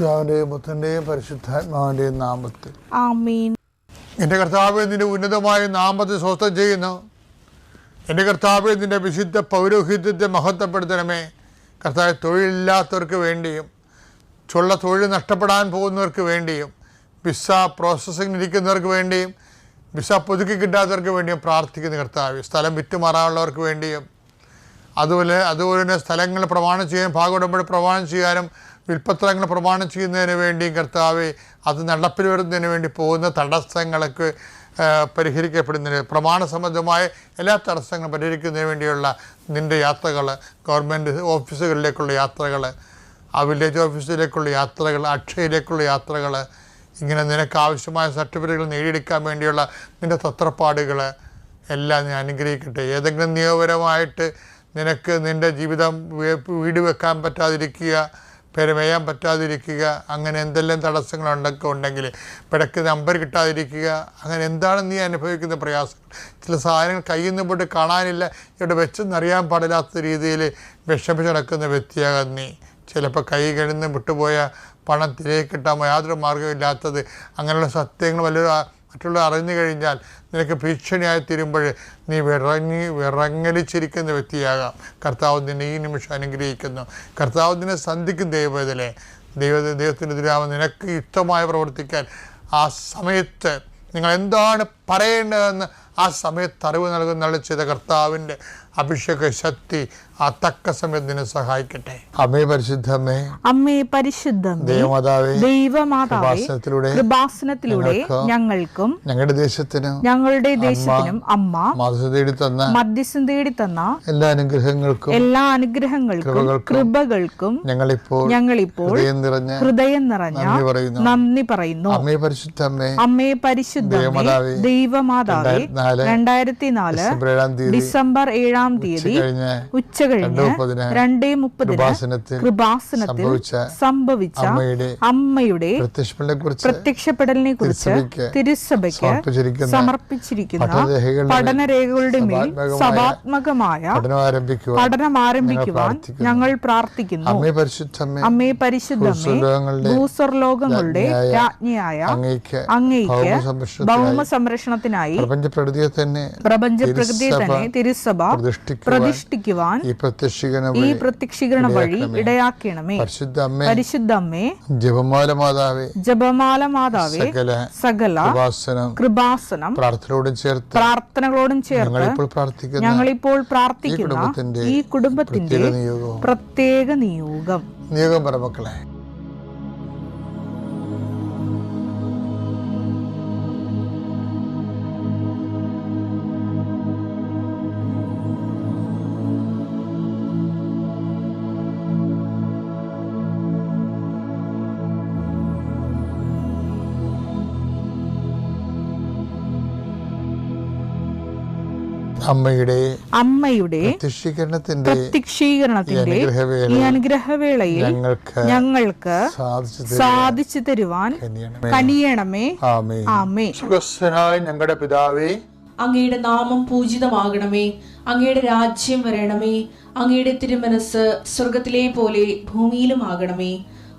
പിതാവിന്റെയും പുത്രന്റെയും പരിശുദ്ധാത്മാവിന്റെയും നാമത്തിൽ ആമേൻ. എൻ്റെ കർത്താവേ, നിന്റെ ഉന്നതമായ നാമത്തെ സ്വസ്ഥം ചെയ്യുന്നു. എൻ്റെ കർത്താവേ, നിന്റെ വിശുദ്ധ പൗരോഹിത്യത്തെ മഹത്വപ്പെടുത്തണമേ. കർത്താവ്, തൊഴിലില്ലാത്തവർക്ക് വേണ്ടിയും തൊഴിൽ നഷ്ടപ്പെടാൻ പോകുന്നവർക്ക് വേണ്ടിയും വിസ പ്രോസസ്സിങ്ങിലിരിക്കുന്നവർക്ക് വേണ്ടിയും വിസ പുതുക്കി കിട്ടാത്തവർക്ക് വേണ്ടിയും പ്രാർത്ഥിക്കുന്ന കർത്താവ്, സ്ഥലം വിറ്റുമാറാനുള്ളവർക്ക് വേണ്ടിയും അതുപോലെ തന്നെ സ്ഥലങ്ങൾ പ്രമാണം ചെയ്യാൻ ഭാഗോടമ്പടി പ്രമാണം ചെയ്യാനും വിൽപ്പത്രങ്ങൾ പ്രമാണം ചെയ്യുന്നതിന് വേണ്ടിയും കർത്താവ്, അത് നടപ്പിൽ വരുന്നതിന് വേണ്ടി പോകുന്ന തടസ്സങ്ങൾക്ക് പരിഹരിക്കപ്പെടുന്നതിന് പ്രമാണ സംബന്ധമായ എല്ലാ തടസ്സങ്ങളും പരിഹരിക്കുന്നതിന് വേണ്ടിയുള്ള നിൻ്റെ യാത്രകൾ, ഗവൺമെൻറ് ഓഫീസുകളിലേക്കുള്ള യാത്രകൾ, ആ വില്ലേജ് ഓഫീസിലേക്കുള്ള യാത്രകൾ, അക്ഷയയിലേക്കുള്ള യാത്രകൾ, ഇങ്ങനെ നിനക്ക് ആവശ്യമായ സർട്ടിഫിക്കറ്റുകൾ നേടിയെടുക്കാൻ വേണ്ടിയുള്ള നിൻ്റെ തത്രപ്പാടുകൾ എല്ലാം നീ അനുഗ്രഹിക്കട്ടെ. ഏതെങ്കിലും നിയമപരമായിട്ട് നിനക്ക് നിൻ്റെ ജീവിതം വീട് വെക്കാൻ പറ്റാതിരിക്കുക, പെരുമയാൻ പറ്റാതിരിക്കുക, അങ്ങനെ എന്തെല്ലാം തടസ്സങ്ങളുണ്ടൊക്കെ ഉണ്ടെങ്കിൽ പിടക്ക് നമ്പർ കിട്ടാതിരിക്കുക, അങ്ങനെ എന്താണ് നീ അനുഭവിക്കുന്ന പ്രയാസങ്ങൾ, ചില സാധനങ്ങൾ കയ്യിൽ നിന്ന് പോയിട്ട് കാണാനില്ല, ഇവിടെ വെച്ചെന്നറിയാൻ പാടില്ലാത്ത രീതിയിൽ വിഷമിച്ച് നടക്കുന്ന വ്യക്തിയാകാൻ നീ. ചിലപ്പോൾ കൈ കഴിഞ്ഞ് വിട്ടുപോയ പണം തിരികെ കിട്ടാൻ യാതൊരു മാർഗ്ഗമില്ലാത്തത്, അങ്ങനെയുള്ള സത്യങ്ങൾ മറ്റുള്ളവർ അറിഞ്ഞു കഴിഞ്ഞാൽ നിനക്ക് ഭീഷണിയായി തീരുമ്പോൾ നീ വിറങ്ങലിച്ചിരിക്കുന്ന വ്യക്തിയാകാം. കർത്താവ് നിന്നെ ഈ നിമിഷം അനുഗ്രഹിക്കുന്നു. കർത്താവ് നിന്നെ സന്ധിക്കും. ദൈവത്തിനെതിരാവ് നിനക്ക് യുക്തമായി പ്രവർത്തിക്കാൻ ആ സമയത്ത് നിങ്ങൾ എന്താണ് പറയേണ്ടതെന്ന് ആ സമയത്ത് അറിവ് നൽകുന്ന ചെയ്ത കർത്താവിൻ്റെ അഭിഷേക ശക്തി ആ തക്ക സമയത്ത് നിന്നെ സഹായിക്കട്ടെ. അമ്മേ പരിശുദ്ധമേ, അമ്മേ പരിശുദ്ധമേ, ദൈവമാതാവേ, കൃപാസനത്തിലൂടെ ഞങ്ങൾക്കും ഞങ്ങളുടെ ദേശത്തിനും അമ്മ മധ്യസ്ഥം തേടി തന്ന എല്ലാ അനുഗ്രഹങ്ങൾക്കും കൃപകൾക്കും ഞങ്ങളിപ്പോൾ ഹൃദയം നിറഞ്ഞ നന്ദി പറയുന്നു. അമ്മേ പരിശുദ്ധമേ, ദൈവമാതാവേ, 2004 ഡിസംബർ 7-ാം തീയതി ഉച്ചകഴിഞ്ഞ് 2:30 കൃപാസനത്തിൽ സംഭവിച്ച അമ്മയുടെ പ്രത്യക്ഷപ്പെടലിനെ കുറിച്ച് തിരുസഭയ്ക്ക് സമർപ്പിച്ചിരിക്കുന്ന പഠനരേഖകളുടെ മേൽ സഭാത്മകമായ പഠനം ആരംഭിക്കുവാൻ ഞങ്ങൾ പ്രാർത്ഥിക്കുന്നു. അമ്മേ പരിശുദ്ധമേ, ഭൂസ്വർലോകങ്ങളുടെ രാജ്ഞിയായ അങ്ങേയ്ക്ക് ഭൗമ സംരക്ഷണത്തിനായി പ്രപഞ്ചപ്രകൃതിയെ തന്നെ തിരുസഭ പ്രതിഷ്ഠിക്കുവാൻ ഈ പ്രത്യക്ഷീകരണ വഴി ഇടയാക്കണമേ. പരിശുദ്ധമ്മേ, ജപമാല മാതാവേ, സകല കൃപാസനം പ്രാർത്ഥനകളോടും ചേർത്ത് ഞങ്ങളിപ്പോൾ പ്രാർത്ഥിക്കുന്ന ഈ കുടുംബത്തിന്റെ പ്രത്യേക നിയോഗം പറമക്കളെ. അമ്മയുടെ പ്രത്യക്ഷീകരണത്തിന്റെ ഈ അനുഗ്രഹവേളയിൽ ഞങ്ങൾക്ക് സാധിച്ചു തരുവാൻ കനിയണമേ. ആമേൻ. ഞങ്ങളുടെ പിതാവേ, അങ്ങയുടെ നാമം പൂജിതമാകണമേ. അങ്ങയുടെ രാജ്യം വരണമേ. അങ്ങയുടെ തിരുമനസ് സ്വർഗത്തിലെ പോലെ ഭൂമിയിലും ആകണമേ.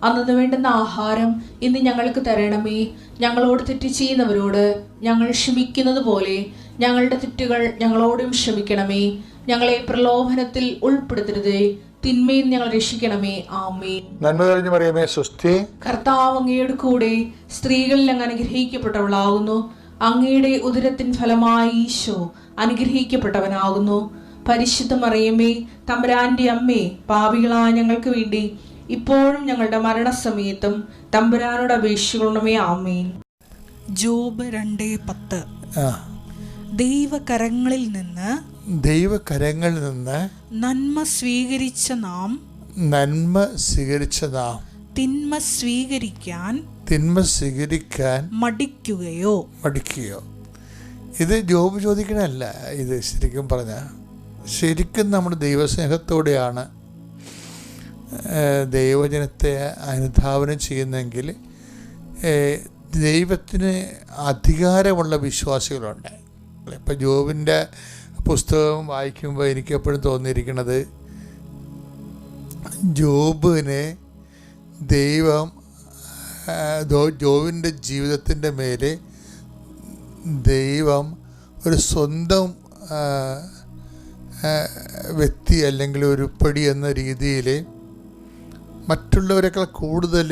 അന്നു വേണ്ടുന്ന ആഹാരം ഇന്ന് ഞങ്ങൾക്ക് തരണമേ. ഞങ്ങളോട് തെറ്റ് ചെയ്യുന്നവരോട് ഞങ്ങൾ ക്ഷമിക്കുന്നത് പോലെ ഞങ്ങളുടെ തെറ്റുകൾ ഞങ്ങളോടും ക്ഷമിക്കണമേ. ഞങ്ങളെ പ്രലോഭനത്തിൽ ഉൾപ്പെടുത്തരുതേ, തിന്മയിൽ ഞങ്ങൾ രക്ഷിക്കണമേ. ആമേൻ. നന്മ നിറഞ്ഞ മറിയമേ, സ്വസ്തി. കർത്താവ് അങ്ങയുടെ കൂടെ സ്ത്രീകളിൽ അങ്ങ് അനുഗ്രഹിക്കപ്പെട്ടവളാകുന്നു. അങ്ങയുടെ ഉദരത്തിൻ ഫലമായി ഈശോ അനുഗ്രഹിക്കപ്പെട്ടവനാകുന്നു. പരിശുദ്ധ മറിയമേ, തമ്പുരാന്റെ അമ്മേ, പാപികളായ ഞങ്ങൾക്ക് വേണ്ടി ഇപ്പോഴും ഞങ്ങളുടെ മരണസമയത്തും തമ്പുരാനോട് അപേക്ഷിക്കണമേ. ആമേൻ. ജോബ് 2:10. ദൈവകരങ്ങളിൽ നിന്ന് നന്മ സ്വീകരിച്ച നാം തിന്മ സ്വീകരിക്കാൻ മടിക്കുകയോ. ഇത് ജോബ് ചോദിക്കണല്ല. ഇത് ശരിക്കും നമ്മുടെ ദൈവസ്നേഹത്തോടെയാണ് ദൈവജനത്തെ അനുധാവനം ചെയ്യുന്നെങ്കിൽ ദൈവത്തിന് അധികാരമുള്ള വിശ്വാസികളുണ്ട്. ഇപ്പം ജോബിൻ്റെ പുസ്തകം വായിക്കുമ്പോൾ എനിക്ക് എപ്പോഴും തോന്നിയിരിക്കുന്നത് ജോബിനെ ദൈവം ജോബിൻ്റെ ജീവിതത്തിൻ്റെ മേലെ ദൈവം ഒരു സ്വന്തം വ്യക്തി അല്ലെങ്കിൽ ഒരു പടി എന്ന രീതിയിൽ മറ്റുള്ളവരെക്കാൾ കൂടുതൽ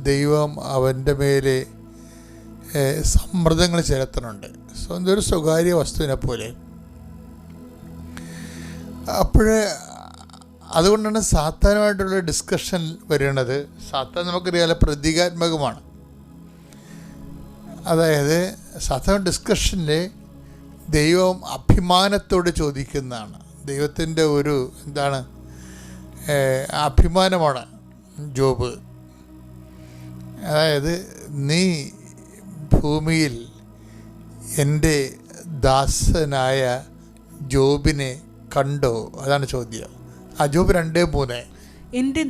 ദൈവം അവൻ്റെ മേലെ സമ്മർദ്ദങ്ങൾ ചെലുത്തുന്നുണ്ട്, സ്വന്തം ഒരു സ്വകാര്യ വസ്തുവിനെ പോലെ. അതുകൊണ്ടാണ് സാത്താനുമായിട്ടുള്ള ഡിസ്കഷൻ വരുന്നത്. സാത്താൻ നമുക്കറിയാലോ പ്രതീകാത്മകമാണ്. അതായത് സാത്താൻ ഡിസ്കഷനിൽ ദൈവം അഭിമാനത്തോട് ചോദിക്കുന്നതാണ്. ദൈവത്തിൻ്റെ ഒരു അഭിമാനമാണ് ജോബ്. അതായത് നീ ഭൂമിയിൽ എൻ്റെ ദാസനായ ജോബിനെ കണ്ടോ? അതാണ് ചോദ്യം. ജോബ് 2:3. എൻ്റെ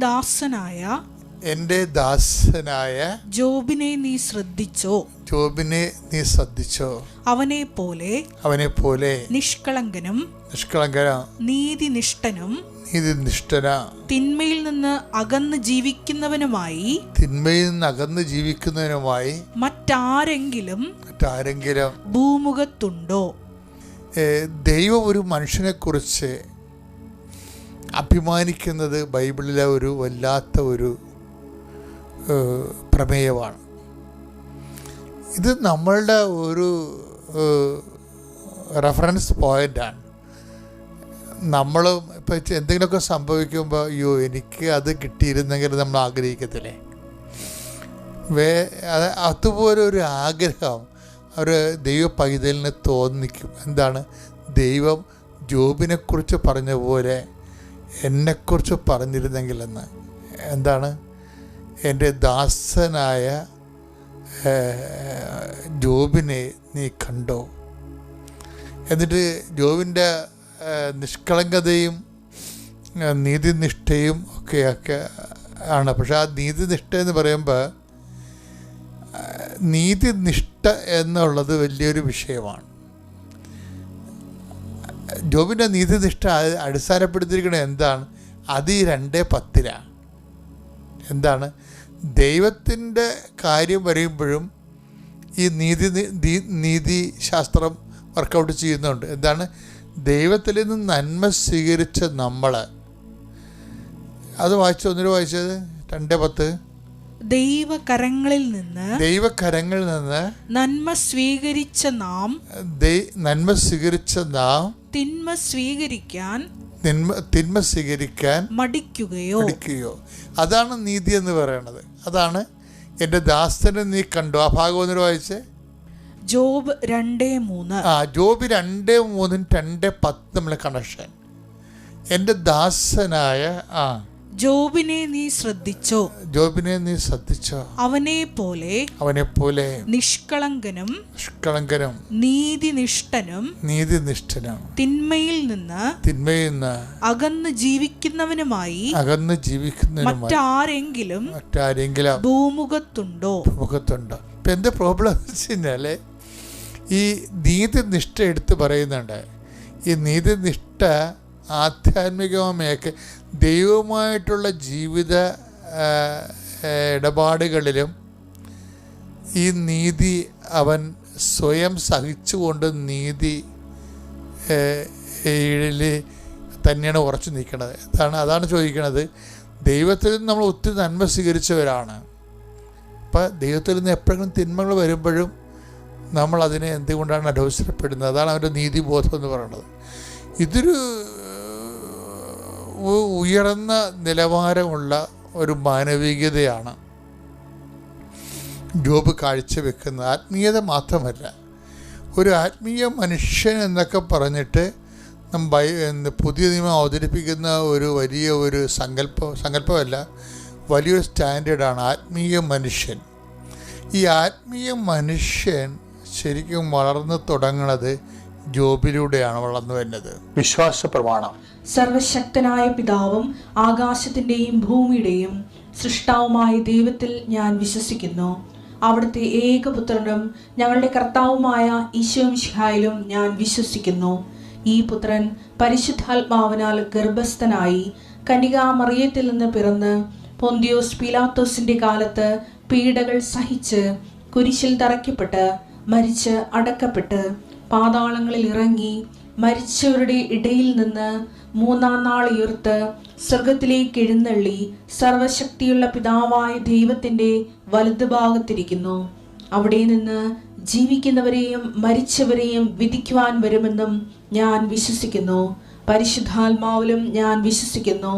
ദാസനായ ജോബിനെ നീ ശ്രദ്ധിച്ചോ, അവനെ പോലെ നിഷ്കളങ്കനും നീതിനിഷ്ഠന തിന്മയിൽ നിന്ന് അകന്ന് ജീവിക്കുന്നവനുമായി മറ്റാരെങ്കിലും ഭൂമുഖത്തുണ്ടോ? ദൈവം ഒരു മനുഷ്യനെക്കുറിച്ച് അഭിമാനിക്കുന്നത് ബൈബിളിലെ ഒരു വല്ലാത്ത ഒരു പ്രമേയമാണ്. ഇത് നമ്മളുടെ ഒരു റെഫറൻസ് പോയിൻ്റാണ്. നമ്മളും ഇപ്പോൾ എന്തെങ്കിലുമൊക്കെ സംഭവിക്കുമ്പോൾ അയ്യോ എനിക്ക് അത് കിട്ടിയിരുന്നെങ്കിൽ നമ്മൾ ആഗ്രഹിക്കത്തില്ലേ? അതുപോലെ ഒരു ആഗ്രഹം ഒരു ദൈവ പൈതലിന് തോന്നിക്കും. എന്താണ്? ദൈവം ജോബിനെക്കുറിച്ച് പറഞ്ഞ പോലെ എന്നെക്കുറിച്ച് പറഞ്ഞിരുന്നെങ്കിലെന്ന്. എന്താണ്? എൻ്റെ ദാസനായ ജോബിനെ നീ കണ്ടോ? എന്നിട്ട് ജോബിൻ്റെ നിഷ്കളങ്കതയും നീതിനിഷ്ഠയും ഒക്കെ ആണ്. പക്ഷെ ആ നീതിനിഷ്ഠ എന്ന് പറയുമ്പോൾ നീതിനിഷ്ഠ എന്നുള്ളത് വലിയൊരു വിഷയമാണ്. ജോബിൻ്റെ നീതിനിഷ്ഠ അടിസ്ഥാനപ്പെടുത്തിയിരിക്കുന്നത് എന്താണ്? അത് ഈ 2:10 എന്താണ്? ദൈവത്തിൻ്റെ കാര്യം വരുമ്പോഴും ഈ നീതിശാസ്ത്രം വർക്കൗട്ട് ചെയ്യുന്നുണ്ട്. എന്താണ്? ദൈവത്തിൽ നിന്ന് നന്മ സ്വീകരിച്ച നമ്മൾ, അത് വായിച്ചത് 2:10. ദൈവകരങ്ങളിൽ നിന്ന് നന്മ സ്വീകരിച്ച നാം തിന്മ സ്വീകരിക്കാൻ മടിക്കുകയോ? അതാണ് നീതി എന്ന് പറയുന്നത്. അതാണ് എൻ്റെ ദാസനെ നീ കണ്ടു. ആ ഭാഗം ഒന്നിട്ട് വായിച്ചേ. ജോബ് 2:3. ജോബ് 2:3 2:10 നമ്മളെ കണക്ഷൻ. എൻ്റെ ദാസനായ ജോബിനെ നീ ശ്രദ്ധിച്ചോ, അവനെ പോലെ നിഷ്കളങ്കനും നീതിനിഷ്ഠനും തിന്മയിൽ നിന്ന് അകന്ന് ജീവിക്കുന്നവനുമായി മറ്റാരെങ്കിലും ഭൂമുഖത്തുണ്ടോ? ഇപ്പം എൻ്റെ പ്രോബ്ലം എന്ന് വെച്ച് കഴിഞ്ഞാൽ ഈ നീതിനിഷ്ഠ എടുത്ത് പറയുന്നുണ്ട്. ഈ നീതിനിഷ്ഠ ആധ്യാത്മികമൊക്കെ ദൈവവുമായിട്ടുള്ള ജീവിത ഇടപാടുകളിലും ഈ നീതി അവൻ സ്വയം സഹിച്ചുകൊണ്ട് നീതി തന്നെയാണ് ഉറച്ചു നിൽക്കുന്നത്. അതാണ് ചോദിക്കുന്നത്. ദൈവത്തിൽ നിന്ന് നമ്മൾ ഒത്തിരി നന്മ സ്വീകരിച്ചവരാണ്. അപ്പം ദൈവത്തിൽ നിന്ന് എപ്പോഴെങ്കിലും തിന്മകൾ വരുമ്പോഴും നമ്മൾ അതിനെ എന്തുകൊണ്ടാണ് അലോസരപ്പെടുന്നത്? അതാണ് അവൻ്റെ നീതിബോധം എന്ന് പറയുന്നത്. ഇതൊരു ഉയർന്ന നിലവാരമുള്ള ഒരു മാനവികതയാണ് ജോബ് കാഴ്ചവെക്കുന്നത്. ആത്മീയത മാത്രമല്ല, ഒരു ആത്മീയ മനുഷ്യൻ എന്നൊക്കെ പറഞ്ഞിട്ട് പുതിയ നിയമം അവതരിപ്പിക്കുന്ന ഒരു വലിയ ഒരു സങ്കല്പമല്ല, വലിയൊരു സ്റ്റാൻഡേർഡാണ് ആത്മീയ മനുഷ്യൻ. ഈ ആത്മീയ മനുഷ്യൻ ശരിക്കും വളർന്നു തുടങ്ങുന്നത് ജോബിലൂടെയാണ് വളർന്നു വരുന്നത്. വിശ്വാസ പ്രമാണം. സർവശക്തനായ പിതാവും ആകാശത്തിൻ്റെയും ഭൂമിയുടെയും സൃഷ്ടാവുമായ ദൈവത്തിൽ ഞാൻ വിശ്വസിക്കുന്നു. അവിടുത്തെ ഏകപുത്രനും ഞങ്ങളുടെ കർത്താവുമായ ഈശോ മിശിഹായിലും ഞാൻ വിശ്വസിക്കുന്നു. ഈ പുത്രൻ പരിശുദ്ധാത്മാവിനാൽ ഗർഭസ്ഥനായി കന്യകാ മറിയത്തിൽ നിന്ന് പിറന്ന് പൊന്തിയോസ് പീലാത്തോസിന്റെ കാലത്ത് പീഡകൾ സഹിച്ച് കുരിശിൽ തറയ്ക്കപ്പെട്ട് മരിച്ച് അടക്കപ്പെട്ട് പാതാളങ്ങളിൽ ഇറങ്ങി മരിച്ചവരുടെ ഇടയിൽ നിന്ന് മൂന്നാം നാൾ ഉയർത്ത് സ്വർഗത്തിലേക്ക് എഴുന്നള്ളി സർവശക്തിയുള്ള പിതാവായ ദൈവത്തിന്റെ വലതുഭാഗത്തിരിക്കുന്നു. അവിടെ നിന്ന് ജീവിക്കുന്നവരെയും മരിച്ചവരെയും വിധിക്കുവാൻ വരുമെന്നും ഞാൻ വിശ്വസിക്കുന്നു. പരിശുദ്ധാത്മാവിലും ഞാൻ വിശ്വസിക്കുന്നു.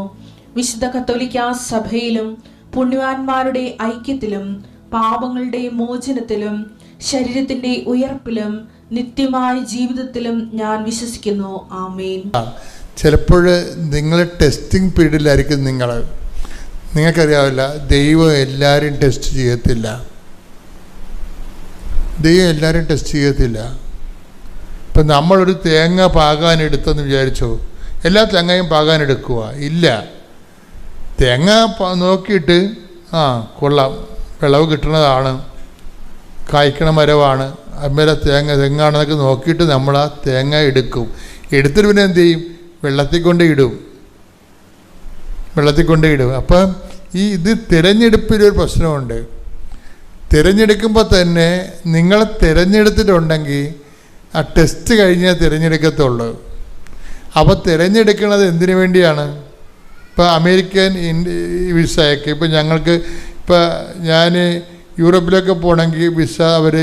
വിശുദ്ധ കത്തോലിക്കാ സഭയിലും പുണ്യവാന്മാരുടെ ഐക്യത്തിലും പാപങ്ങളുടെ മോചനത്തിലും ശരീരത്തിന്റെ ഉയർപ്പിലും നിത്യമായ ജീവിതത്തിലും ഞാൻ വിശ്വസിക്കുന്നു. ആമേൻ. ചിലപ്പോൾ നിങ്ങൾ ടെസ്റ്റിംഗ് പീരീഡിലായിരിക്കും. നിങ്ങൾക്കറിയാവില്ല, ദൈവം എല്ലാവരും ടെസ്റ്റ് ചെയ്യത്തില്ല. ഇപ്പം നമ്മളൊരു തേങ്ങ പാകാൻ എടുത്തെന്ന് വിചാരിച്ചോ, എല്ലാ തേങ്ങയും പാകാൻ എടുക്കുക? ഇല്ല. തേങ്ങ നോക്കിയിട്ട് കൊള്ളാം, വിളവ് കിട്ടുന്നതാണ്, കായ്ക്കണ മരമാണ്, അമ്മേലെ തെങ്ങാണെന്നൊക്കെ നോക്കിയിട്ട് നമ്മൾ ആ തേങ്ങ എടുക്കും. എടുത്തിട്ട് പിന്നെ എന്ത് ചെയ്യും? വെള്ളത്തിൽ കൊണ്ടേ ഇടും. അപ്പം ഇത് തിരഞ്ഞെടുപ്പിലൊരു പ്രശ്നമുണ്ട്. തിരഞ്ഞെടുക്കുമ്പോൾ തന്നെ നിങ്ങൾ തിരഞ്ഞെടുത്തിട്ടുണ്ടെങ്കിൽ ആ ടെസ്റ്റ് കഴിഞ്ഞാൽ തിരഞ്ഞെടുക്കത്തുള്ളൂ. അപ്പോൾ തിരഞ്ഞെടുക്കുന്നത് എന്തിനു വേണ്ടിയാണ്? ഇപ്പോൾ അമേരിക്കൻ വിസയൊക്കെ ഇപ്പോൾ ഞങ്ങൾക്ക്, ഇപ്പോൾ ഞാൻ യൂറോപ്പിലൊക്കെ പോകണമെങ്കിൽ വിസ അവർ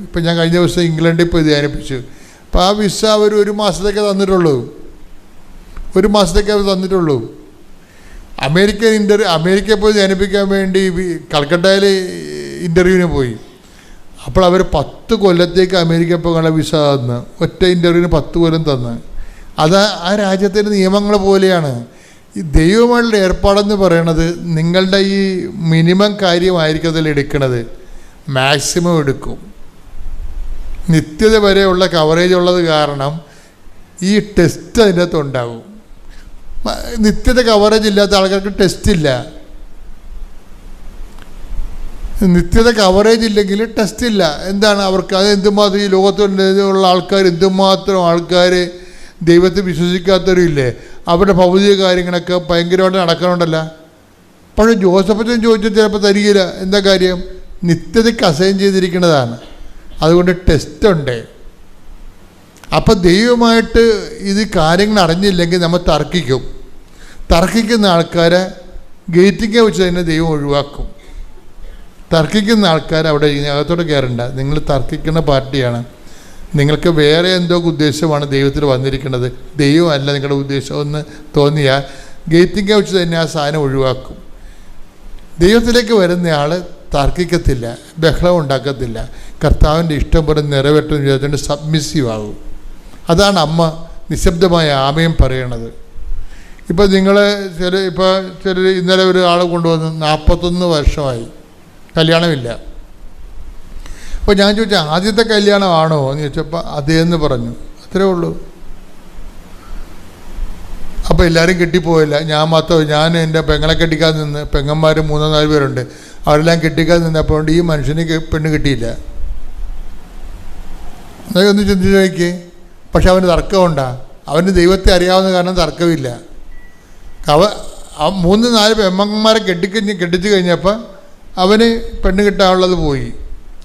ഇപ്പം ഞാൻ കഴിഞ്ഞ ദിവസം ഇംഗ്ലണ്ടിൽ പോയി ധ്യാനിപ്പിച്ചു. അപ്പോൾ ആ വിസ അവർ ഒരു മാസത്തേക്ക് തന്നിട്ടുള്ളൂ. അമേരിക്കയിൽ പോയി ധ്യാനിപ്പിക്കാൻ വേണ്ടി കൽക്കട്ടയിൽ ഇൻ്റർവ്യൂവിന് പോയി. അപ്പോൾ അവർ 10 കൊല്ലത്തേക്ക് അമേരിക്ക പോകാനുള്ള വിസ തന്ന്, ഒറ്റ ഇൻ്റർവ്യൂവിന് 10 കൊല്ലം തന്ന്. അത് ആ രാജ്യത്തിൻ്റെ നിയമങ്ങൾ പോലെയാണ്. ഈ ദൈവമായിട്ടുള്ള ഏർപ്പാടെന്ന് പറയണത് നിങ്ങളുടെ ഈ മിനിമം കാര്യമായിരിക്കും എടുക്കുന്നത്, മാക്സിമം എടുക്കും. നിത്യത വരെയുള്ള കവറേജ് ഉള്ളത് കാരണം ഈ ടെസ്റ്റ് അതിൻ്റെ അകത്ത് ഉണ്ടാവും. നിത്യത കവറേജ് ഇല്ലാത്ത ആൾക്കാർക്ക് ടെസ്റ്റ് ഇല്ല. നിത്യത കവറേജ് ഇല്ലെങ്കിൽ ടെസ്റ്റ് ഇല്ല. എന്താണ് അവർക്ക്? അത് എന്തുമാത്രം ഈ ലോകത്തുള്ള ആൾക്കാർ ദൈവത്തെ വിശ്വസിക്കാത്തവരും ഇല്ലേ? അവരുടെ ഭൗതിക കാര്യങ്ങളൊക്കെ ഭയങ്കരമായിട്ട് നടക്കണുണ്ടല്ലോ. പക്ഷേ ജോസഫച്ചൻ ചോദിച്ചാൽ ചിലപ്പോൾ തരികയില്ല. എന്താ കാര്യം? നിത്യതയ്ക്ക് അസൈൻ ചെയ്തിരിക്കുന്നതാണ്. അതുകൊണ്ട് ടെസ്റ്റ് ഉണ്ട്. അപ്പം ദൈവമായിട്ട് ഇത് കാര്യങ്ങൾ അറിഞ്ഞില്ലെങ്കിൽ നമ്മൾ തർക്കിക്കുന്ന ആൾക്കാരെ ഗേറ്റിങ്ങ വെച്ച് തന്നെ ദൈവം ഒഴിവാക്കും. തർക്കിക്കുന്ന ആൾക്കാർ അവിടെ അകത്തോട്ട് കയറണ്ട. നിങ്ങൾ തർക്കിക്കുന്ന പാർട്ടിയാണ്. നിങ്ങൾക്ക് വേറെ എന്തോ ഉദ്ദേശമാണ് ദൈവത്തിൽ വന്നിരിക്കുന്നത്, ദൈവമല്ല നിങ്ങളുടെ ഉദ്ദേശം എന്ന് തോന്നിയാൽ ഗേറ്റിങ്ങ വെച്ച് തന്നെ ആ സാധനം ഒഴിവാക്കും. ദൈവത്തിലേക്ക് വരുന്നയാൾ തർക്കിക്കത്തില്ല, ബഹളം ഉണ്ടാക്കത്തില്ല, കർത്താവിൻ്റെ ഇഷ്ടം പോലെ നിറവേറ്റുന്ന വിചാരിച്ചുകൊണ്ട് സബ്മിസീവ് ആകും. അതാണ് അമ്മ നിശബ്ദമായ ആമയും പറയണത്. ഇപ്പോൾ നിങ്ങൾ ചിലർ ഇന്നലെ ഒരു ആളെ കൊണ്ടുവന്ന് 41 വർഷമായി കല്യാണമില്ല. അപ്പോൾ ഞാൻ ചോദിച്ചാൽ ആദ്യത്തെ കല്യാണമാണോ എന്ന് ചോദിച്ചപ്പോൾ അതേന്ന് പറഞ്ഞു. അത്രേ ഉള്ളൂ. അപ്പോൾ എല്ലാവരും കെട്ടിപ്പോയില്ല, ഞാൻ എൻ്റെ പെങ്ങളെ കെട്ടിക്കാൻ നിന്ന്, പെങ്ങന്മാർ 3-4 പേരുണ്ട്, അവരെല്ലാം കെട്ടിക്കാൻ നിന്നപ്പോൾ ഈ മനുഷ്യന് പെണ്ണ് കിട്ടിയില്ല. എന്നൊക്കെ ഒന്ന് ചിന്തിച്ച് നോക്കിയേ. പക്ഷെ അവന് തർക്കമുണ്ടാ? അവന് ദൈവത്തെ അറിയാവുന്ന കാരണം തർക്കമില്ല. 3-4 പെമ്മന്മാരെ കെട്ടിച്ച് കഴിഞ്ഞപ്പോൾ അവന് പെണ്ണ് കിട്ടാനുള്ളത് പോയി.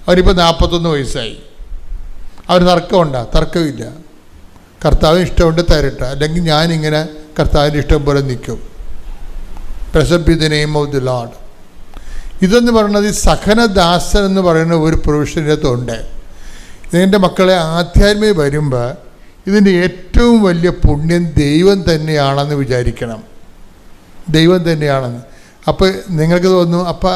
അവനിപ്പോൾ 41 വയസ്സായി. അവന് തർക്കമുണ്ടാ? തർക്കമില്ല. കർത്താവിന് ഇഷ്ടമുണ്ട് തരട്ടെ, അല്ലെങ്കിൽ ഞാനിങ്ങനെ കർത്താവിൻ്റെ ഇഷ്ടം പോലെ നിൽക്കും. Blessed be the name of the Lord. ഇതെന്ന് പറയുന്നത് ഈ സഹനദാസൻ എന്ന് പറയുന്ന ഒരു പ്രൊഫഷനകത്തുണ്ട്. ഇതിൻ്റെ മക്കളെ ആധ്യാത്മിക വരുമ്പോൾ ഇതിൻ്റെ ഏറ്റവും വലിയ പുണ്യം ദൈവം തന്നെയാണെന്ന് വിചാരിക്കണം. ദൈവം തന്നെയാണെന്ന്. അപ്പോൾ നിങ്ങൾക്ക് തോന്നും, അപ്പം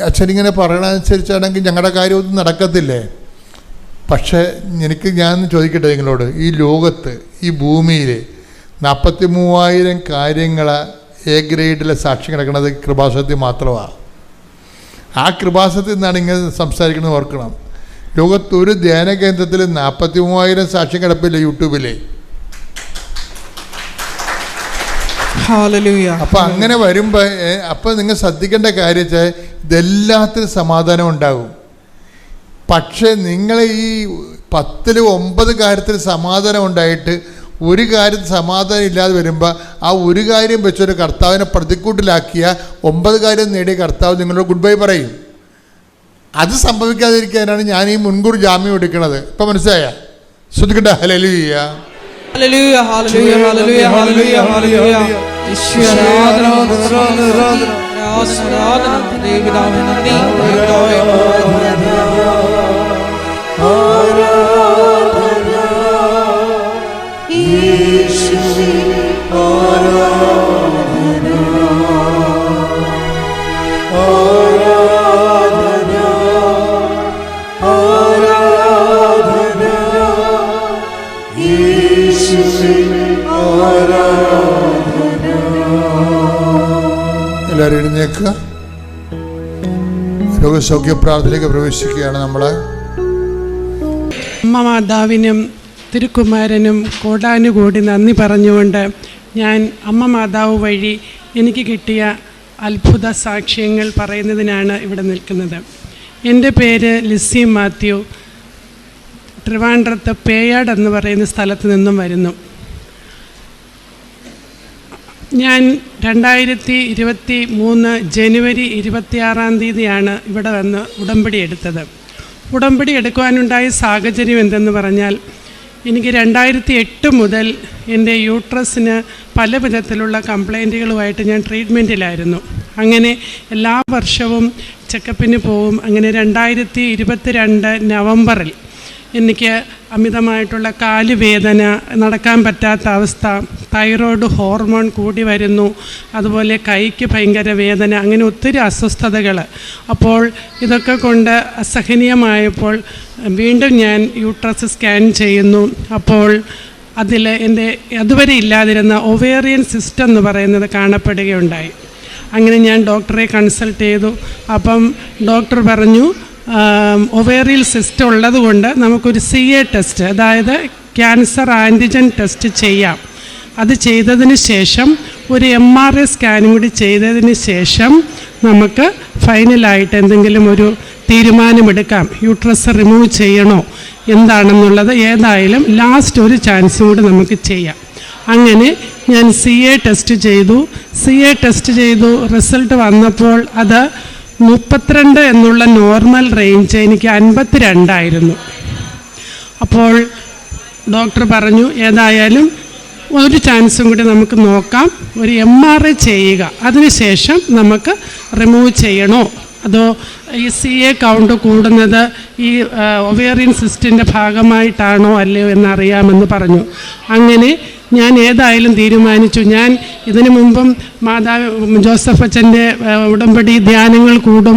അച്ഛനിങ്ങനെ പറയണതനുസരിച്ചാണെങ്കിൽ ഞങ്ങളുടെ കാര്യമൊന്നും നടക്കത്തില്ലേ? പക്ഷേ ഞാൻ ചോദിക്കട്ടെ നിങ്ങളോട്, ഈ ലോകത്ത്, ഈ ഭൂമിയിൽ 43,000 കാര്യങ്ങൾ എ ഗ്രേഡിലെ സാക്ഷി കിടക്കുന്നത് കൃപാസനത്തിൽ മാത്രമാണ്. ആ കൃപാസനത്തിൽ നിന്നാണ് ഇങ്ങനെ സംസാരിക്കുന്നത് ഓർക്കണം. ലോകത്തൊരു ധ്യാന കേന്ദ്രത്തിൽ 43,000 സാക്ഷ്യം കിടപ്പില്ല യൂട്യൂബിൽ. അപ്പം അങ്ങനെ വരുമ്പോൾ അപ്പം നിങ്ങൾ ശ്രദ്ധിക്കേണ്ട കാര്യം വെച്ചാൽ ഇതെല്ലാത്തിനും സമാധാനം ഉണ്ടാകും. പക്ഷേ നിങ്ങൾ ഈ 10-9 കാര്യത്തിൽ സമാധാനം ഉണ്ടായിട്ട് ഒരു കാര്യം സമാധാനം ഇല്ലാതെ വരുമ്പോൾ ആ ഒരു കാര്യം വെച്ചൊരു കർത്താവിനെ പ്രതിക്കൂട്ടിലാക്കിയ 9 കാര്യം നേടിയ കർത്താവ് നിങ്ങളോട് ഗുഡ് ബൈ പറയും. അത് സംഭവിക്കാതിരിക്കാനാണ് ഞാൻ ഈ മുൻകൂർ ജാമ്യം എടുക്കുന്നത്. ഇപ്പം മനസ്സിലായ? ശ്രദ്ധിക്കട്ടെ. Hallelujah, hallelujah, hallelujah, hallelujah, hallelujah, hallelujah. ഈശ്വര ആരാധന, ആരാധന, ആരാധന, ദൈവപിതാവേ നന്ദി, ദൈവപിതാവേ യേശുവേ ആരാധന, ആരാധന, ആരാധന, യേശുവേ ആരാധന. എല്ലാവരും എഴുന്നേൽക്കുക. രോഗസൗഖ്യ പ്രാർത്ഥനയിലേക്ക് പ്രവേശിക്കുകയാണ് നമ്മൾ. അമ്മ മാതാവിനും തിരുക്കുമാരനും കോടാനുകൂടി നന്ദി പറഞ്ഞുകൊണ്ട് ഞാൻ അമ്മ മാതാവ് വഴി എനിക്ക് കിട്ടിയ അത്ഭുത സാക്ഷ്യങ്ങൾ പറയുന്നതിനാണ് ഇവിടെ നിൽക്കുന്നത്. എൻ്റെ പേര് ലിസി മാത്യു. ട്രിവാൻഡ്രത്ത് പേയാട് എന്ന് പറയുന്ന സ്ഥലത്ത് നിന്നും വരുന്നു. ഞാൻ 2023 ജനുവരി 26 ഇവിടെ വന്ന് ഉടമ്പടി എടുത്തത്. ഉടമ്പടി എടുക്കുവാനുണ്ടായ സാഹചര്യം എന്തെന്ന് പറഞ്ഞാൽ, എനിക്ക് 2008 മുതൽ എൻ്റെ യൂട്രസിന് പല വിധത്തിലുള്ള കംപ്ലൈൻറ്റുകളുമായിട്ട് ഞാൻ ട്രീറ്റ്മെൻറ്റിലായിരുന്നു. അങ്ങനെ എല്ലാ വർഷവും ചെക്കപ്പിന് പോവും. അങ്ങനെ 2022 നവംബറിൽ എനിക്ക് അമിതമായിട്ടുള്ള കാലുവേദന, നടക്കാൻ പറ്റാത്ത അവസ്ഥ, തൈറോയ്ഡ് ഹോർമോൺ കൂടി വരുന്നു, അതുപോലെ കൈക്ക് ഭയങ്കര വേദന, അങ്ങനെ ഒത്തിരി അസ്വസ്ഥതകൾ. അപ്പോൾ ഇതൊക്കെ കൊണ്ട് അസഹനീയമായപ്പോൾ വീണ്ടും ഞാൻ യൂട്രസ് സ്കാൻ ചെയ്യുന്നു. അപ്പോൾ അതിൽ എൻ്റെ അതുവരെ ഇല്ലാതിരുന്ന ഒവേറിയൻ സിസ്റ്റം എന്ന് പറയുന്നത് കാണപ്പെടുകയുണ്ടായി. അങ്ങനെ ഞാൻ ഡോക്ടറെ കൺസൾട്ട് ചെയ്തു. അപ്പം ഡോക്ടർ പറഞ്ഞു, ഒവേറിയൽ സിസ്റ്റം ഉള്ളതുകൊണ്ട് നമുക്കൊരു CA ടെസ്റ്റ്, അതായത് ക്യാൻസർ ആൻറ്റിജൻ ടെസ്റ്റ് ചെയ്യാം. അത് ചെയ്തതിന് ശേഷം ഒരു MRI സ്കാനും കൂടി ചെയ്തതിന് ശേഷം നമുക്ക് ഫൈനലായിട്ട് എന്തെങ്കിലും ഒരു തീരുമാനമെടുക്കാം, യൂട്രസ് റിമൂവ് ചെയ്യണോ എന്താണെന്നുള്ളത്. ഏതായാലും ലാസ്റ്റ് ഒരു ചാൻസും കൂടി നമുക്ക് ചെയ്യാം. അങ്ങനെ ഞാൻ CA ടെസ്റ്റ് ചെയ്തു. റിസൾട്ട് വന്നപ്പോൾ അത് 32 എന്നുള്ള നോർമൽ റേഞ്ച് എനിക്ക് 52 ആയിരുന്നു. അപ്പോൾ ഡോക്ടർ പറഞ്ഞു, ഏതായാലും ഒരു ചാൻസും കൂടി നമുക്ക് നോക്കാം, ഒരു MRI ചെയ്യുക, അതിനുശേഷം നമുക്ക് റിമൂവ് ചെയ്യണോ അതോ ഈ CA കൗണ്ട് കൂടുന്നത് ഈ ഒവേറിയൻ സിസ്റ്റിൻ്റെ ഭാഗമായിട്ടാണോ അല്ലയോ എന്നറിയാമെന്ന് പറഞ്ഞു. അങ്ങനെ ഞാൻ ഏതായാലും തീരുമാനിച്ചു. ഞാൻ ഇതിനു മുമ്പും മാതാവ് ജോസഫ് അച്ഛൻ്റെ ഉടമ്പടി ധ്യാനങ്ങൾ കൂടും,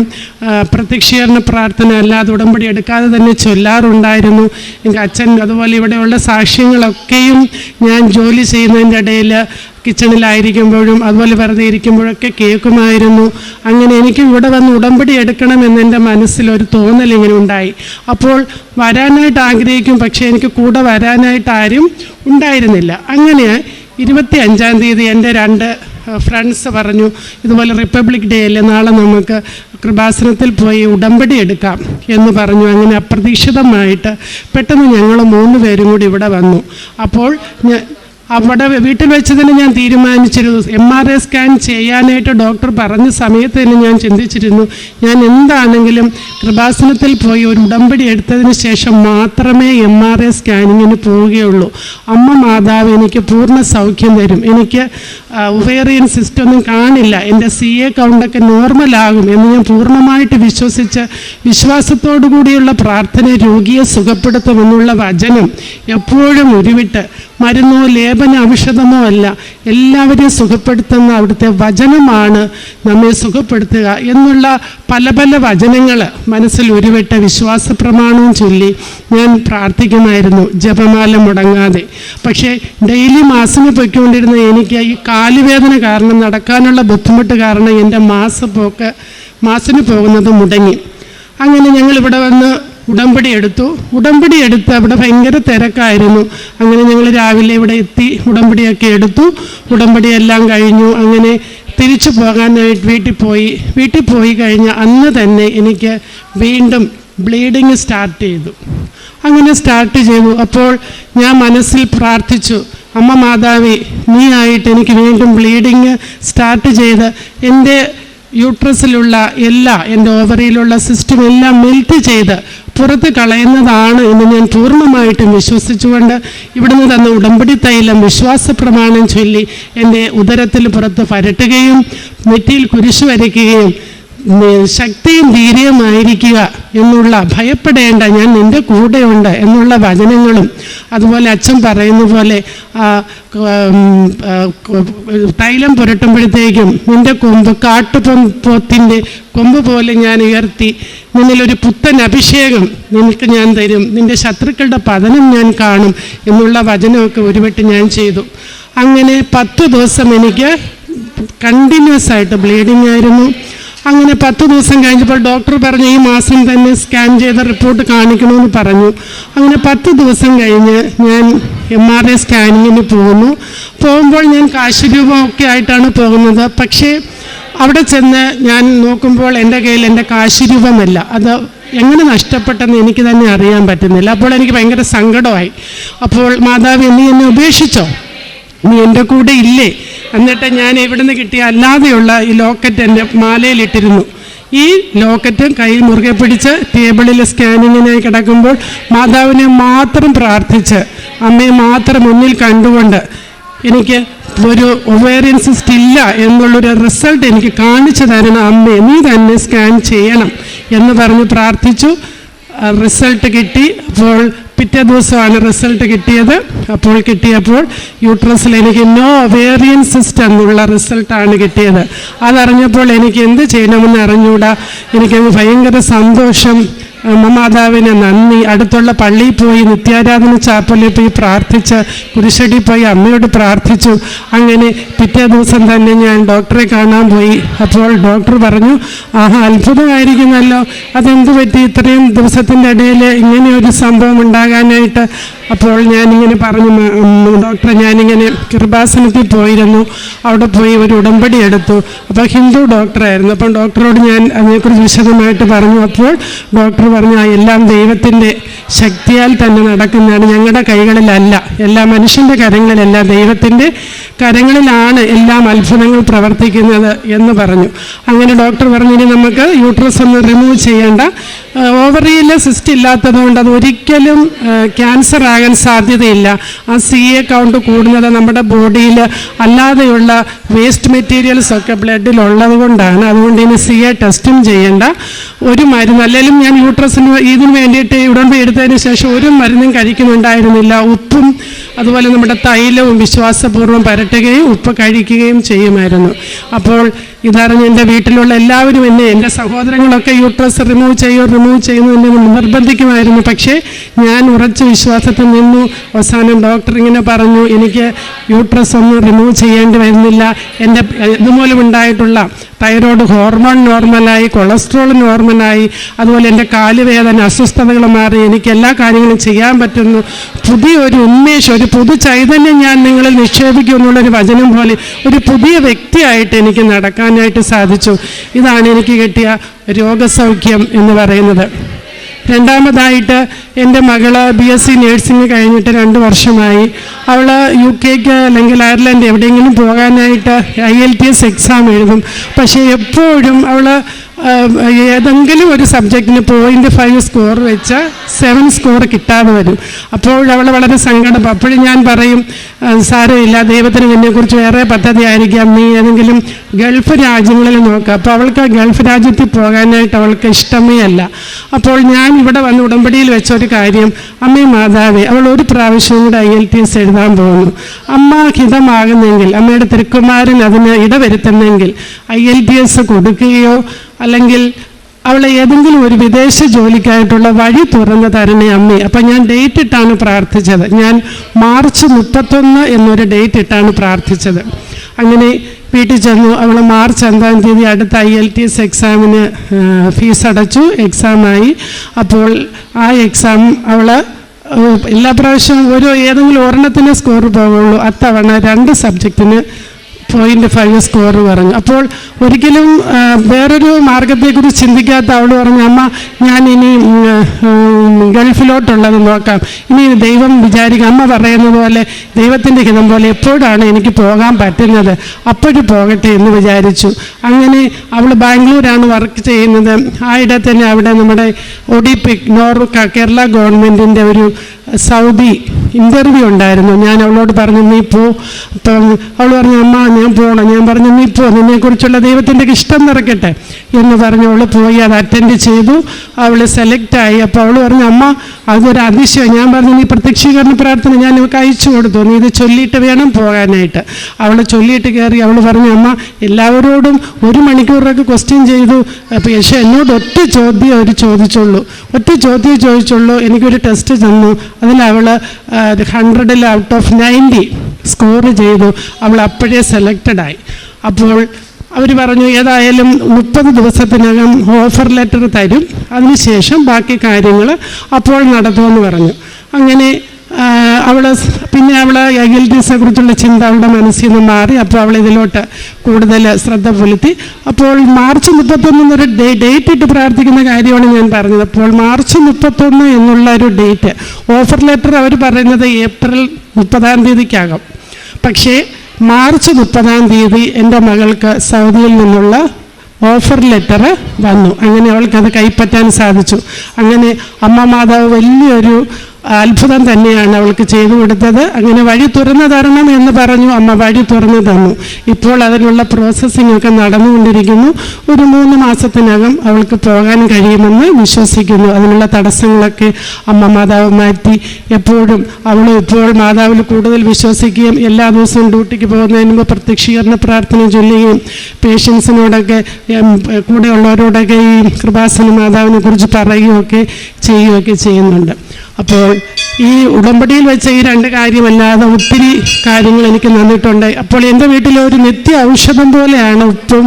പ്രത്യക്ഷീകരണ പ്രാർത്ഥന അല്ലാതെ ഉടമ്പടി എടുക്കാതെ തന്നെ ചൊല്ലാറുണ്ടായിരുന്നു. എനിക്ക് അച്ഛൻ അതുപോലെ ഇവിടെയുള്ള സാക്ഷ്യങ്ങളൊക്കെയും ഞാൻ ജോലി ചെയ്യുന്നതിൻ്റെ ഇടയിൽ കിച്ചണിലായിരിക്കുമ്പോഴും അതുപോലെ വെറുതെ ഇരിക്കുമ്പോഴൊക്കെ കേൾക്കുമായിരുന്നു. അങ്ങനെ എനിക്ക് ഇവിടെ വന്ന് ഉടമ്പടി എടുക്കണമെന്ന് എൻ്റെ മനസ്സിലൊരു തോന്നൽ ഇങ്ങനെ ഉണ്ടായി. അപ്പോൾ വരാനായിട്ട് ആഗ്രഹിക്കും, പക്ഷേ എനിക്ക് കൂടെ വരാനായിട്ട് ആരും ഉണ്ടായിരുന്നില്ല. അങ്ങനെ 25-ാം തീയതി എൻ്റെ 2 ഫ്രണ്ട്സ് പറഞ്ഞു, ഇതുപോലെ റിപ്പബ്ലിക് ഡേ അല്ലേ, നാളെ നമുക്ക് കൃപാസനത്തിൽ പോയി ഉടമ്പടി എടുക്കാം എന്ന് പറഞ്ഞു. അങ്ങനെ അപ്രതീക്ഷിതമായിട്ട് പെട്ടെന്ന് ഞങ്ങൾ 3 പേരും കൂടി ഇവിടെ വന്നു. അപ്പോൾ അവിടെ വീട്ടിൽ വെച്ച് തന്നെ ഞാൻ തീരുമാനിച്ചിരുന്നു, MRI സ്കാൻ ചെയ്യാനായിട്ട് ഡോക്ടർ പറഞ്ഞ സമയത്ത് തന്നെ ഞാൻ ചിന്തിച്ചിരുന്നു, ഞാൻ എന്താണെങ്കിലും കൃപാസനത്തിൽ പോയി ഒരു ഉടമ്പടി എടുത്തതിന് ശേഷം മാത്രമേ MRI സ്കാനിങ്ങിന് പോവുകയുള്ളൂ. അമ്മ മാതാവ് എനിക്ക് പൂർണ്ണ സൗഖ്യം തരും, എനിക്ക് ഒവേറിയൻ സിസ്റ്റം ഒന്നും കാണില്ല, എൻ്റെ CA കൗണ്ടൊക്കെ നോർമലാകും എന്ന് ഞാൻ പൂർണ്ണമായിട്ട് വിശ്വസിച്ച് വിശ്വാസത്തോടു കൂടിയുള്ള പ്രാർത്ഥന രോഗിയെ സുഖപ്പെടുത്തുമെന്നുള്ള വചനം എപ്പോഴും ഉരുവിട്ട്, മരുന്നോ ലേപന ഔഷധമോ അല്ല, എല്ലാവരെയും സുഖപ്പെടുത്തുന്ന അവിടുത്തെ വചനമാണ് നമ്മെ സുഖപ്പെടുത്തുക എന്നുള്ള പല പല വചനങ്ങൾ മനസ്സിൽ ഉരുവിട്ട് വിശ്വാസ പ്രമാണവും ചൊല്ലി ഞാൻ പ്രാർത്ഥിക്കുമായിരുന്നു, ജപമാല മുടങ്ങാതെ. പക്ഷേ ഡെയിലി മാസിന് പൊയ്ക്കൊണ്ടിരുന്ന എനിക്ക് ഈ കാലുവേദന കാരണം, നടക്കാനുള്ള ബുദ്ധിമുട്ട് കാരണം എൻ്റെ മാസിന് പോകുന്നത് മുടങ്ങി. അങ്ങനെ ഞങ്ങളിവിടെ വന്ന് ഉടമ്പടി എടുത്ത് അവിടെ ഭയങ്കര തിരക്കായിരുന്നു. അങ്ങനെ ഞങ്ങൾ രാവിലെ ഇവിടെ എത്തി, ഉടമ്പടിയൊക്കെ എടുത്തു, ഉടമ്പടിയെല്ലാം കഴിഞ്ഞു. അങ്ങനെ തിരിച്ചു പോകാനായിട്ട് വീട്ടിൽ പോയി കഴിഞ്ഞ അന്ന് തന്നെ എനിക്ക് വീണ്ടും ബ്ലീഡിങ് സ്റ്റാർട്ട് ചെയ്തു. അപ്പോൾ ഞാൻ മനസ്സിൽ പ്രാർത്ഥിച്ചു, അമ്മ മാതാവേ, നീ ആയിട്ട് എനിക്ക് വീണ്ടും ബ്ലീഡിങ് സ്റ്റാർട്ട് ചെയ്ത് എൻ്റെ യൂട്രസിലുള്ള എൻ്റെ ഓവറിയിലുള്ള സിസ്റ്റം എല്ലാം മെൽറ്റ് ചെയ്ത് പുറത്ത് കളയുന്നതാണ് എന്ന് ഞാൻ പൂർണ്ണമായിട്ടും വിശ്വസിച്ചുകൊണ്ട് ഇവിടുന്ന് തന്ന ഉടമ്പടി തൈലം വിശ്വാസ പ്രമാണം ചൊല്ലി എൻ്റെ ഉദരത്തിൽ പുറത്ത് പരട്ടുകയും നെറ്റിയിൽ കുരിശു വരയ്ക്കുകയും ശക്തിയും ധീര്യമായിരിക്കുക എന്നുള്ള, ഭയപ്പെടേണ്ട, ഞാൻ നിൻ്റെ കൂടെയുണ്ട് എന്നുള്ള വചനങ്ങളും, അതുപോലെ അച്ഛൻ പറയുന്ന പോലെ തൈലം പുരട്ടുമ്പോഴത്തേക്കും നിൻ്റെ കൊമ്പ് കാട്ടുപോത്തിൻ്റെ കൊമ്പ് പോലെ ഞാൻ ഉയർത്തി, നിന്നിലൊരു പുത്തൻ അഭിഷേകം നിനക്ക് ഞാൻ തരും, നിൻ്റെ ശത്രുക്കളുടെ പതനം ഞാൻ കാണും എന്നുള്ള വചനമൊക്കെ ഒരുവട്ട് ഞാൻ ചെയ്തു. അങ്ങനെ 10 ദിവസം എനിക്ക് കണ്ടിന്യൂസ് ആയിട്ട് ബ്ലീഡിങ് ആയിരുന്നു. അങ്ങനെ 10 ദിവസം കഴിഞ്ഞപ്പോൾ ഡോക്ടർ പറഞ്ഞു ഈ മാസം തന്നെ സ്കാൻ ചെയ്ത റിപ്പോർട്ട് കാണിക്കണമെന്ന് പറഞ്ഞു. അങ്ങനെ 10 ദിവസം കഴിഞ്ഞ് ഞാൻ MRI സ്കാനിങ്ങിന് പോകുമ്പോൾ ഞാൻ കാശ് രൂപമൊക്കെ ആയിട്ടാണ് പോകുന്നത്. പക്ഷേ അവിടെ ചെന്ന് ഞാൻ നോക്കുമ്പോൾ എൻ്റെ കയ്യിൽ എൻ്റെ കാശ് രൂപമല്ല, അത് എങ്ങനെ നഷ്ടപ്പെട്ടെന്ന് എനിക്ക് തന്നെ അറിയാൻ പറ്റുന്നില്ല. അപ്പോൾ എനിക്ക് ഭയങ്കര സങ്കടമായി. അപ്പോൾ മാതാവ്, നീ എന്നെ ഉപേക്ഷിച്ചോ, നീ എൻ്റെ കൂടെ ഇല്ലേ? എന്നിട്ട് ഞാൻ ഇവിടുന്ന് കിട്ടിയ അല്ലാതെയുള്ള ഈ ലോക്കറ്റ് എൻ്റെ മാലയിലിട്ടിരുന്നു. ഈ ലോക്കറ്റ് കയ്യിൽ മുറുകെ പിടിച്ച് ടേബിളിൽ സ്കാനിങ്ങിനായി കിടക്കുമ്പോൾ മാതാവിനെ മാത്രം പ്രാർത്ഥിച്ച്, അമ്മയെ മാത്രം മുന്നിൽ കണ്ടുകൊണ്ട് എനിക്ക് ഒരു ഒവേറിയൻ സിസ്റ്റ് ഇല്ല എന്നുള്ളൊരു റിസൾട്ട് എനിക്ക് കാണിച്ചു തരണം അമ്മേ, നീ തന്നെ സ്കാൻ ചെയ്യണം എന്ന് പറഞ്ഞ് പ്രാർത്ഥിച്ചു. റിസൾട്ട് കിട്ടി. അപ്പോൾ പിറ്റേ ദിവസമാണ് റിസൾട്ട് കിട്ടിയത്. അപ്പോൾ കിട്ടിയപ്പോൾ യൂട്രസിൽ എനിക്ക് നോ ഒവേറിയൻ സിസ്റ്റ് എന്നുള്ള റിസൾട്ടാണ് കിട്ടിയത്. അതറിഞ്ഞപ്പോൾ എനിക്ക് എന്ത് ചെയ്യണമെന്ന് അറിഞ്ഞൂടാ. എനിക്കങ്ങ് ഭയങ്കര സന്തോഷം. മാതാവിന് നന്ദി. അടുത്തുള്ള പള്ളിയിൽ പോയി നിത്യാരാധന ചാപ്പലിൽ പോയി പ്രാർത്ഥിച്ച്, കുരിശടി പോയി അമ്മയോട് പ്രാർത്ഥിച്ചു. അങ്ങനെ പിറ്റേ ദിവസം തന്നെ ഞാൻ ഡോക്ടറെ കാണാൻ പോയി. അപ്പോൾ ഡോക്ടർ പറഞ്ഞു, അത്ഭുതമായിരിക്കുന്നല്ലോ, അതെന്ത് പറ്റി ഇത്രയും ദിവസത്തിൻ്റെ ഇടയിൽ ഇങ്ങനെ ഒരു സംഭവം ഉണ്ടാകാനായിട്ട്? അപ്പോൾ ഞാനിങ്ങനെ പറഞ്ഞു, ഡോക്ടറെ ഞാനിങ്ങനെ കൃപാസനത്തിൽ പോയിരുന്നു, അവിടെ പോയി ഒരു ഉടമ്പടി എടുത്തു. അപ്പോൾ ഹിന്ദു ഡോക്ടറായിരുന്നു. അപ്പം ഡോക്ടറോട് ഞാൻ അതിനെക്കുറിച്ച് വിശദമായിട്ട് പറഞ്ഞു. അപ്പോൾ ഡോക്ടർ പറഞ്ഞു, എല്ലാം ദൈവത്തിൻ്റെ ശക്തിയാൽ തന്നെ നടക്കുന്നതാണ്, ഞങ്ങളുടെ കൈകളിലല്ല, എല്ലാ മനുഷ്യൻ്റെ കരങ്ങളിലല്ല, ദൈവത്തിൻ്റെ കരങ്ങളിലാണ് എല്ലാം അത്ഭുതങ്ങൾ പ്രവർത്തിക്കുന്നത് എന്ന് പറഞ്ഞു. അങ്ങനെ ഡോക്ടർ പറഞ്ഞു, ഇനി നമുക്ക് യൂട്രസ് ഒന്ന് റിമൂവ് ചെയ്യേണ്ട, ഓവറിയിൽ സിസ്റ്റ് ഇല്ലാത്തതുകൊണ്ട് അത് ഒരിക്കലും ക്യാൻസർ ആകാൻ സാധ്യതയില്ല. ആ CA കൗണ്ട് കൂടുന്നത് നമ്മുടെ ബോഡിയിൽ അല്ലാതെയുള്ള വേസ്റ്റ് മെറ്റീരിയൽസ് ഒക്കെ ബ്ലഡിലുള്ളത് കൊണ്ടാണ്. അതുകൊണ്ട് ഇനി CA ടെസ്റ്റും ചെയ്യേണ്ട, ഒരു മരുന്ന് അല്ലെങ്കിലും ഞാൻ യൂട്രസിന് ഇതിന് വേണ്ടിയിട്ട് ഉടമ്പടി എടുത്തതിന് ശേഷം ഒരു മരുന്നും കഴിക്കുന്നുണ്ടായിരുന്നില്ല. ഉപ്പും അതുപോലെ നമ്മുടെ തൈലവും വിശ്വാസപൂർവ്വം പരട്ടുകയും ഉപ്പ് കഴിക്കുകയും ചെയ്യുമായിരുന്നു. അപ്പോൾ ഇതറിഞ്ഞ് എൻ്റെ വീട്ടിലുള്ള എല്ലാവരും എൻ്റെ സഹോദരങ്ങളൊക്കെ യൂട്രസ് റിമൂവ് ചെയ്യുന്നു എന്നെ നിർബന്ധിക്കുമായിരുന്നു. പക്ഷേ ഞാൻ ഉറച്ച വിശ്വാസത്തിൽ നിന്നു. അവസാനം ഡോക്ടർ ഇങ്ങനെ പറഞ്ഞു, എനിക്ക് യൂട്രസ് ഒന്നും റിമൂവ് ചെയ്യേണ്ടി വരുന്നില്ല, എൻ്റെ ഇതുമൂലം ഉണ്ടായിട്ടുള്ള തൈറോയ്ഡ് ഹോർമോൺ നോർമലായി, കൊളസ്ട്രോൾ നോർമലായി, അതുപോലെ എൻ്റെ കാലുവേദന അസ്വസ്ഥതകൾ മാറി, എനിക്ക് എല്ലാ കാര്യങ്ങളും ചെയ്യാൻ പറ്റുന്നു, പുതിയൊരു ഉന്മേഷം, ഒരു പുതു ചൈതന്യം ഞാൻ നിങ്ങളിൽ നിക്ഷേപിക്കും എന്നുള്ളൊരു വചനം പോലെ ഒരു പുതിയ വ്യക്തിയായിട്ട് എനിക്ക് നടക്കാനായിട്ട് സാധിച്ചു. ഇതാണ് എനിക്ക് കിട്ടിയ രോഗസൗഖ്യം എന്ന് പറയുന്നത്. രണ്ടാമതായിട്ട് എൻ്റെ മകള് BSc നേഴ്സിംഗ് കഴിഞ്ഞിട്ട് 2 വർഷമായി. അവൾ UK അല്ലെങ്കിൽ അയർലൻഡ് എവിടെയെങ്കിലും പോകാനായിട്ട് IELTS എക്സാം എഴുതും. പക്ഷേ എപ്പോഴും അവൾ ഏതെങ്കിലും ഒരു സബ്ജക്റ്റിന് 0.5 സ്കോർ വെച്ച് 7 സ്കോർ കിട്ടാതെ വരും. അപ്പോൾ അവൾ വളരെ സങ്കടം. അപ്പോഴും ഞാൻ പറയും, സാരമില്ല, ദൈവത്തിന് എന്നെക്കുറിച്ച് വേറെ പദ്ധതി ആയിരിക്കാം, നീ ഏതെങ്കിലും ഗൾഫ് രാജ്യങ്ങളിൽ നോക്കുക. അപ്പോൾ അവൾക്ക് ഗൾഫ് രാജ്യത്തിൽ പോകാനായിട്ട് അവൾക്ക് ഇഷ്ടമേ അല്ല. അപ്പോൾ ഞാൻ ഇവിടെ വന്ന് ഉടമ്പടിയിൽ വെച്ചൊരു കാര്യം, അമ്മേ മാതാവേ, അവൾ ഒരു പ്രാവശ്യം കൂടെ IELTS എഴുതാൻ പോകുന്നു, അമ്മ ഹിതമാകുന്നെങ്കിൽ, അമ്മയുടെ തിരുക്കുമാരൻ അതിന് ഇടവരുത്തുന്നെങ്കിൽ IELTS കൊടുക്കുകയോ അല്ലെങ്കിൽ അവളെ ഏതെങ്കിലും ഒരു വിദേശ ജോലിക്കായിട്ടുള്ള വഴി തുറന്ന് തരണേ അമ്മേ. അപ്പം ഞാൻ ഡേറ്റ് ഇട്ടാണ് പ്രാർത്ഥിച്ചത്. ഞാൻ മാർച്ച് 31 എന്നൊരു ഡേറ്റ് ഇട്ടാണ് പ്രാർത്ഥിച്ചത്. അങ്ങനെ വീട്ടിൽ ചെന്നു. അവൾ മാർച്ച് 5-ാം തീയതി അടുത്ത IELTS എക്സാമിന് ഫീസ് അടച്ചു. എക്സാമായി. അപ്പോൾ ആ എക്സാം അവൾ എല്ലാ പ്രാവശ്യവും ഏതെങ്കിലും ഒരെണ്ണത്തിന് സ്കോർ പോകുള്ളൂ. അത്തവണ 2 സബ്ജക്റ്റിന് 0.5 സ്കോർ പറഞ്ഞു. അപ്പോൾ ഒരിക്കലും വേറൊരു മാർഗത്തെക്കുറിച്ച് ചിന്തിക്കാത്ത അവൾ പറഞ്ഞു, അമ്മ ഞാൻ ഇനി ഗൾഫിലോട്ടുള്ളത് നോക്കാം, ഇനി ദൈവം വിചാരിക്കുക, അമ്മ പറയുന്നത് പോലെ ദൈവത്തിൻ്റെ ഹിതം പോലെ എപ്പോഴാണ് എനിക്ക് പോകാൻ പറ്റുന്നത് അപ്പോഴും പോകട്ടെ എന്ന് വിചാരിച്ചു. അങ്ങനെ അവൾ ബാംഗ്ലൂരാണ് വർക്ക് ചെയ്യുന്നത്. ആയിടെ തന്നെ അവിടെ നമ്മുടെ ഒഡിപിക് കേരള ഗവൺമെൻറ്റിൻ്റെ ഒരു സൗദി ഇൻ്റർവ്യൂ ഉണ്ടായിരുന്നു. ഞാൻ അവളോട് പറഞ്ഞു നീ പോ. അപ്പം അവൾ പറഞ്ഞു അമ്മ ഞാൻ പോകണം. ഞാൻ പറഞ്ഞു നീ പോ, നിന്നെക്കുറിച്ചുള്ള ദൈവത്തിൻ്റെ ഇഷ്ടം നിറയ്ക്കട്ടെ എന്ന് പറഞ്ഞു. അവൾ പോയി അത് അറ്റൻഡ് ചെയ്തു. അവൾ സെലക്റ്റായി. അപ്പോൾ അവൾ പറഞ്ഞു അമ്മ അതൊരു അതിശയം. ഞാൻ പറഞ്ഞു നീ പ്രത്യക്ഷീകരണ പ്രാർത്ഥന ഞാൻ അവൾക്ക് അയച്ചു കൊടുത്തു, നീ ഇത് ചൊല്ലിയിട്ട് വേണം പോകാനായിട്ട്. അവൾ ചൊല്ലിയിട്ട് കയറി. അവൾ പറഞ്ഞു അമ്മ എല്ലാവരോടും 1 മണിക്കൂറൊക്കെ ക്വസ്റ്റ്യൻ ചെയ്തു, പക്ഷേ എന്നോട് ഒറ്റ ചോദ്യം അവർ ചോദിച്ചുള്ളൂ. എനിക്കൊരു ടെസ്റ്റ് തന്നു. അതിൽ അവൾ 100 ഔട്ട് ഓഫ് 90 സ്കോർ ചെയ്തു. അവൾ അപ്പോഴേ സെലക്റ്റഡായി. അപ്പോൾ അവർ പറഞ്ഞു ഏതായാലും 30 ദിവസത്തിനകം ഓഫർ ലെറ്റർ തരും, അതിനുശേഷം ബാക്കി കാര്യങ്ങൾ അപ്പോൾ നടത്തുമെന്ന് പറഞ്ഞു. അങ്ങനെ പിന്നെ അവൾ ഐഎൽടിഎസിനെ കുറിച്ചുള്ള ചിന്ത അവളുടെ മനസ്സിൽ നിന്ന് മാറി. അപ്പോൾ അവൾ ഇതിലോട്ട് കൂടുതൽ ശ്രദ്ധ പുലർത്തി. അപ്പോൾ മാർച്ച് 31 ഒരു ഡേറ്റ് ഇട്ട് പ്രാർത്ഥിക്കുന്ന കാര്യമാണ് ഞാൻ പറഞ്ഞത്. അപ്പോൾ മാർച്ച് 31 എന്നുള്ള ഒരു ഡേറ്റ്, ഓഫർ ലെറ്റർ അവർ പറയുന്നത് ഏപ്രിൽ 30-ാം തീയതിക്കാകും. പക്ഷേ മാർച്ച് 30-ാം തീയതി എൻ്റെ മകൾക്ക് സൗദിയിൽ നിന്നുള്ള ഓഫർ ലെറ്റർ വന്നു. അങ്ങനെ അവൾക്കത് കൈപ്പറ്റാൻ സാധിച്ചു. അങ്ങനെ അമ്മ മാതാവ് വലിയൊരു അത്ഭുതം തന്നെയാണ് അവൾക്ക് ചെയ്തു കൊടുത്തത്. അങ്ങനെ വഴി തുറന്നു തരണം എന്ന് പറഞ്ഞു. അമ്മ വഴി തുറന്നു തന്നു. ഇപ്പോൾ അതിനുള്ള പ്രോസസ്സിംഗ് ഒക്കെ നടന്നുകൊണ്ടിരിക്കുന്നു. ഒരു 3 മാസത്തിനകം അവൾക്ക് പോകാൻ കഴിയുമെന്ന് വിശ്വസിക്കുന്നു. അതിനുള്ള തടസ്സങ്ങളൊക്കെ അമ്മ മാതാവ് മാറ്റി. എപ്പോഴും ഇപ്പോൾ മാതാവിൽ കൂടുതൽ വിശ്വസിക്കുകയും എല്ലാ ദിവസവും ഡ്യൂട്ടിക്ക് പോകുന്നതിന് മുമ്പ് പ്രത്യക്ഷീകരണ പ്രാർത്ഥന ചൊല്ലുകയും പേഷ്യൻസിനോടൊക്കെ കൂടെയുള്ളവരോടൊക്കെ ഈ കൃപാസന മാതാവിനെ കുറിച്ച് പറയുകയൊക്കെ ചെയ്യുന്നുണ്ട്. അപ്പോൾ ഈ ഉടമ്പടിയിൽ വെച്ച ഈ 2 കാര്യമല്ലാതെ ഒത്തിരി കാര്യങ്ങൾ എനിക്ക് തന്നിട്ടുണ്ട്. അപ്പോൾ എൻ്റെ വീട്ടിലൊരു നിത്യ ഔഷധം പോലെയാണ് ഉപ്പും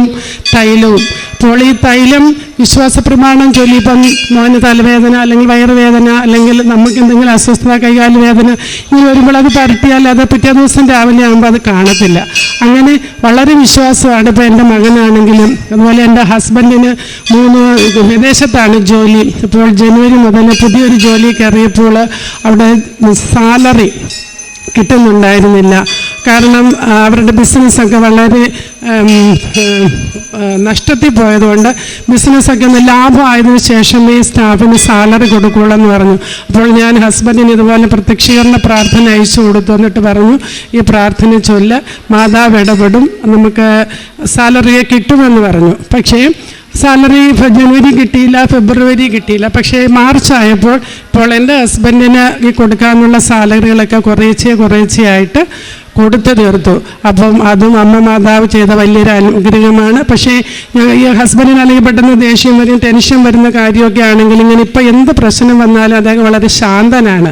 തൈലവും. അപ്പോൾ ഈ തൈലം വിശ്വാസ പ്രമാണം ചൊല്ലി, ഇപ്പം മോന് തലവേദന അല്ലെങ്കിൽ വയറുവേദന അല്ലെങ്കിൽ നമുക്ക് എന്തെങ്കിലും അസ്വസ്ഥത, കൈകാല് വേദന ഇങ്ങനെ വരുമ്പോൾ അത് പരട്ടിയാൽ അത് പിറ്റേ ദിവസം രാവിലെ ആകുമ്പോൾ അത് കാണത്തില്ല. അങ്ങനെ വളരെ വിശ്വാസമാണ്. ഇപ്പോൾ എൻ്റെ മകനാണെങ്കിലും അതുപോലെ എൻ്റെ ഹസ്ബൻഡിന് 3 വിദേശത്താണ് ജോലി. ഇപ്പോൾ ജനുവരി മുതൽ പുതിയൊരു ജോലി കയറിയപ്പോൾ അവിടെ സാലറി കിട്ടുന്നുണ്ടായിരുന്നില്ല. കാരണം അവരുടെ ബിസിനസ്സൊക്കെ വളരെ നഷ്ടത്തിൽ പോയതുകൊണ്ട് ബിസിനസ്സൊക്കെ ഒന്ന് ലാഭമായതിനു ശേഷമേ സ്റ്റാഫിന് സാലറി കൊടുക്കുകയുള്ളൂ എന്ന് പറഞ്ഞു. അപ്പോൾ ഞാൻ ഹസ്ബൻഡിന് ഇതുപോലെ പ്രത്യക്ഷീകരണ പ്രാർത്ഥന അയച്ചു കൊടുത്തു. എന്നിട്ട് പറഞ്ഞു ഈ പ്രാർത്ഥന ചൊല്ല്, മാതാവ് ഇടപെടും, നമുക്ക് സാലറിയെ കിട്ടുമെന്ന് പറഞ്ഞു. പക്ഷേ സാലറി ജനുവരി കിട്ടിയില്ല, ഫെബ്രുവരി കിട്ടിയില്ല. പക്ഷേ മാർച്ച് ആയപ്പോൾ ഇപ്പോൾ എൻ്റെ ഹസ്ബൻഡിന് ഈ കൊടുക്കാനുള്ള സാലറികളൊക്കെ കുറേശ്ശെയായിട്ട് കൊടുത്തു തീർത്തു. അപ്പം അതും അമ്മ മാതാവ് ചെയ്ത വലിയൊരു അനുഗ്രഹമാണ്. പക്ഷേ ഈ ഹസ്ബൻഡിന് അല്ലെങ്കിൽ പെട്ടെന്ന് ദേഷ്യം വരും, ടെൻഷൻ വരുന്ന കാര്യമൊക്കെ ആണെങ്കിൽ ഇങ്ങനെ ഇപ്പം എന്ത് പ്രശ്നം വന്നാലും അദ്ദേഹം വളരെ ശാന്തനാണ്.